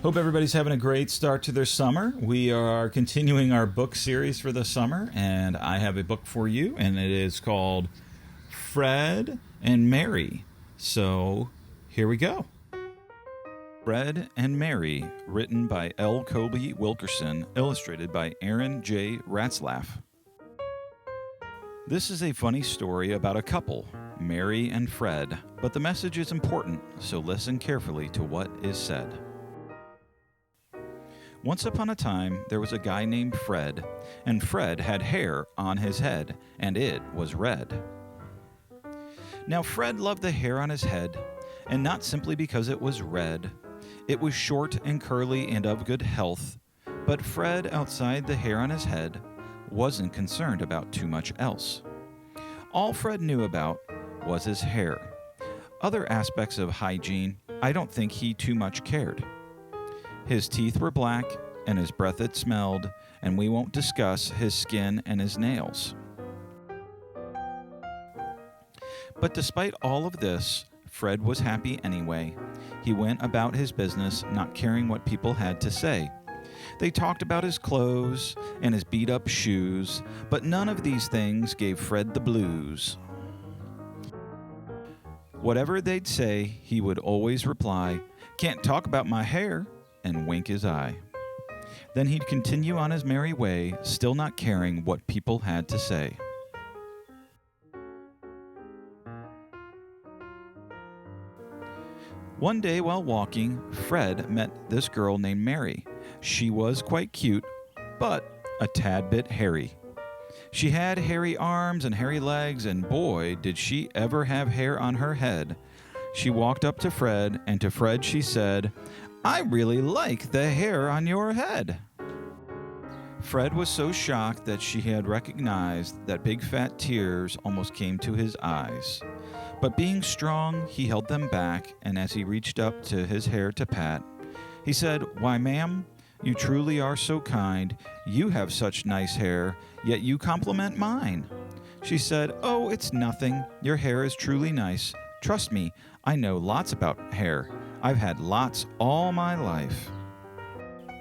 Hope everybody's having a great start to their summer. We are continuing our book series for the summer, and I have a book for you, and it is called Fred and Mary. So here we go. Fred and Mary, written by L. Colby Wilkerson, illustrated by Aaron J. Ratzlaff. This is a funny story about a couple, Mary and Fred, but the message is important, so listen carefully to what is said. Once upon a time, there was a guy named Fred, and Fred had hair on his head, and it was red. Now, Fred loved the hair on his head, and not simply because it was red. It was short and curly and of good health, but Fred, outside the hair on his head, wasn't concerned about too much else. All Fred knew about was his hair. Other aspects of hygiene, I don't think he too much cared. His teeth were black, and his breath it smelled, and we won't discuss his skin and his nails. But despite all of this, Fred was happy anyway. He went about his business, not caring what people had to say. They talked about his clothes and his beat-up shoes, but none of these things gave Fred the blues. Whatever they'd say, he would always reply, "Can't talk about my hair," and wink his eye. Then he'd continue on his merry way, still not caring what people had to say. One day while walking, Fred met this girl named Mary. She was quite cute, but a tad bit hairy. She had hairy arms and hairy legs, and boy, did she ever have hair on her head. She walked up to Fred, and to Fred she said, "I really like the hair on your head." Fred was so shocked that she had recognized that big fat tears almost came to his eyes. But being strong, he held them back, and as he reached up to his hair to pat, he said, "Why, ma'am, you truly are so kind. You have such nice hair, yet you compliment mine." She said, "Oh, it's nothing. Your hair is truly nice. Trust me, I know lots about hair. I've had lots all my life."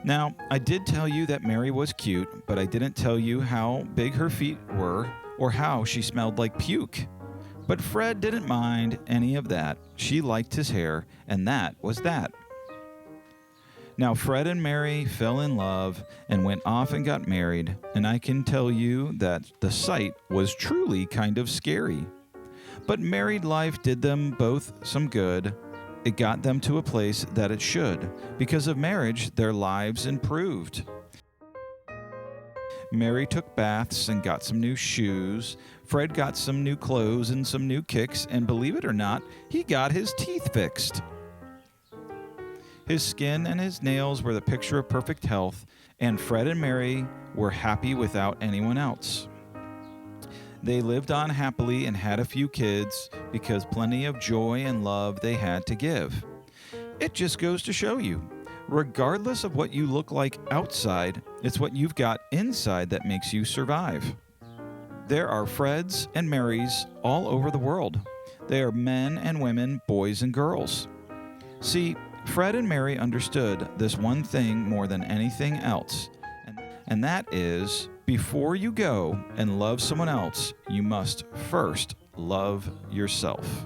Now, I did tell you that Mary was cute, but I didn't tell you how big her feet were or how she smelled like puke. But Fred didn't mind any of that. She liked his hair, and that was that. Now, Fred and Mary fell in love and went off and got married, and I can tell you that the sight was truly kind of scary. But married life did them both some good. It got them to a place that it should. Because of marriage, their lives improved. Mary took baths and got some new shoes. Fred got some new clothes and some new kicks, and believe it or not, he got his teeth fixed. His skin and his nails were the picture of perfect health, and Fred and Mary were happy without anyone else. They lived on happily and had a few kids because plenty of joy and love they had to give. It just goes to show you, regardless of what you look like outside, it's what you've got inside that makes you survive. There are Freds and Marys all over the world. They are men and women, boys and girls. See, Fred and Mary understood this one thing more than anything else, and that is, before you go and love someone else, you must first love yourself.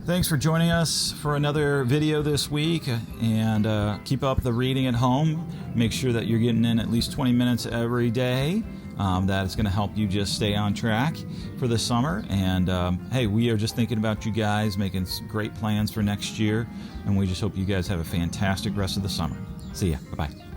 Thanks for joining us for another video this week, and keep up the reading at home. Make sure that you're getting in at least 20 minutes every day. That is going to help you just stay on track for the summer. And hey, we are just thinking about you guys, making great plans for next year, and we just hope you guys have a fantastic rest of the summer. See ya. Bye-bye.